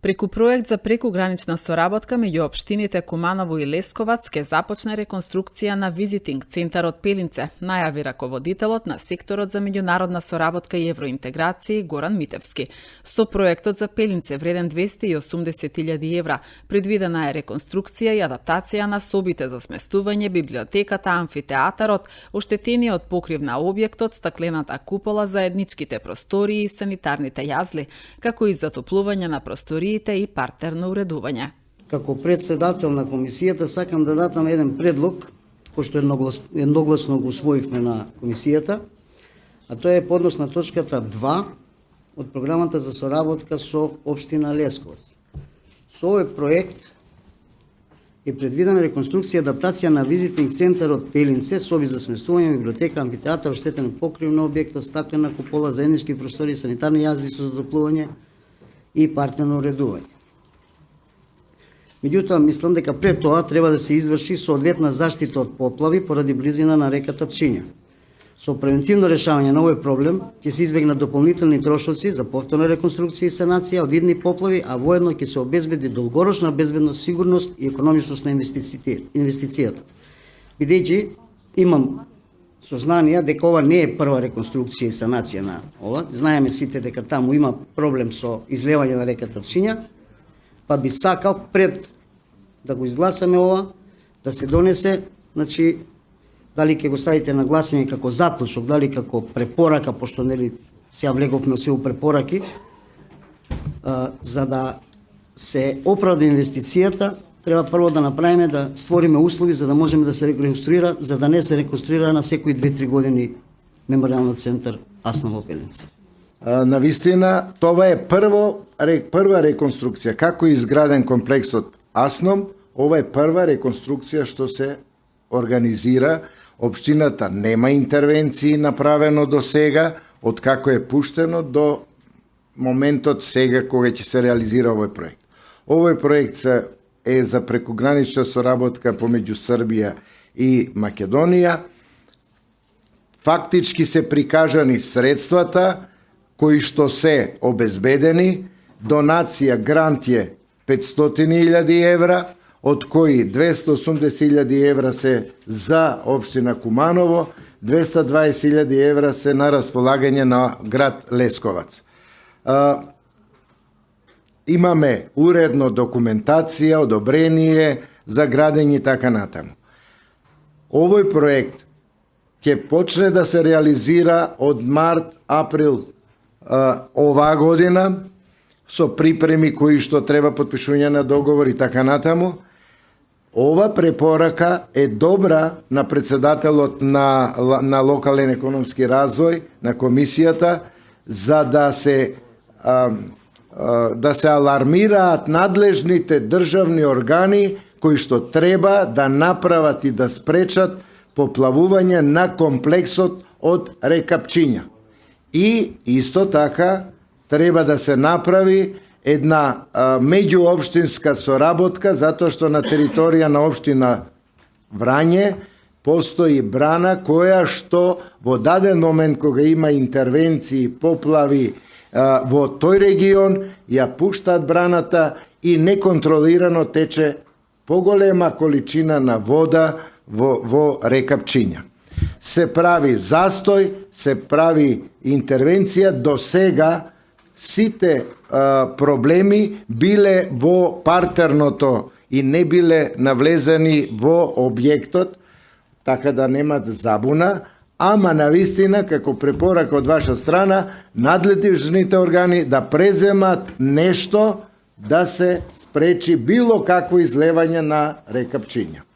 Преку проект за прекугранична соработка меѓу општините Куманово и Лесковац ке започне реконструкција на визитинг центарот Пелинце, најави раководителот на секторот за меѓународна соработка и евроинтеграција Горан Митевски. Со проектот за Пелинце вреден 280.000 евра, предвидена е реконструкција и адаптација на собите за сместување, библиотеката, амфитеатарот, оштетениот покрив на објектот, стаклената купола, заедничките простории и санитарните јазли, како и затоплување на простории и партерно уредување. Како председател на комисијата сакам да дадам еден предлог, кој што едногласно го усвоивме на комисијата, а тоа е поднос на точката 2 од програмата за соработка со општина Лесковац. Со овој проект е предвидена реконструкција и адаптација на визитинг центарот Пелинце, соби за сместување, библиотека, амфитеатар, оштетен покрив на објектот, стаклена купола, заеднички простори, санитарни јазди со затоплување и партерно уредување. Меѓутоа, мислам дека пред тоа треба да се изврши соодветна заштита од поплави поради близина на реката Пчиња. Со превентивно решавање на овој проблем ќе се избегнат дополнителни трошоци за повторна реконструкција и санација од идни поплави, а воедно ќе се обезбеди долгорочна безбедност, сигурност и економичност на инвестицијата. Бидејќи имам сознание дека ова не е прва реконструкција и санација на ова. Знаеме сите дека таму има проблем со излевање на реката Пчиња, па би сакал пред да го изгласаме ова, да се донесе, значи, дали ќе го ставите на гласање како заклучок, дали како препорака, пошто нели сега влеговме се у препораки, за да се оправда инвестицијата, треба прво да направиме, да створиме услови за да можеме да се реконструира, за да не се реконструира на секои 2-3 години меморијалниот центар Асном во Пелинце. Навистина, това е прва реконструкција. Како е изграден комплексот Асном, ова е прва реконструкција што се организира. Општината нема интервенции направено до сега, од како е пуштено до моментот сега кога ќе се реализира овој проект. Овој проект е за прекугранична соработка помеѓу Србија и Македонија. Фактички се прикажани средствата кои што се обезбедени, донација грант е 500.000 евра, од кои 280.000 евра се за општина Куманово, 220.000 евра се на располагање на град Лесковац. Имаме уредно документација, одобрение за градење и така натаму. Овој проект ќе почне да се реализира од март-април оваа година, со припреми кои што треба подпишување на договор и така натаму. Ова препорака е добра на председателот на локален економски развој, на комисијата, за да се алармираат надлежните државни органи кои што треба да направат и да спречат поплавување на комплексот од река Пчиња. И исто така треба да се направи една меѓуопштинска соработка, затоа што на територија на општина Врање постои брана која што во даден момент кога има интервенции, поплави во тој регион, ја пуштаат браната и неконтролирано тече поголема количина на вода во река Пчиња. Се прави застој, се прави интервенција, до сега сите проблеми биле во партерното и не биле навлезени во објектот, така да немат забуна, ама навистина, како препорака од ваша страна, надлежните органи да преземат нешто да се спречи било какво излевање на река Пчиња.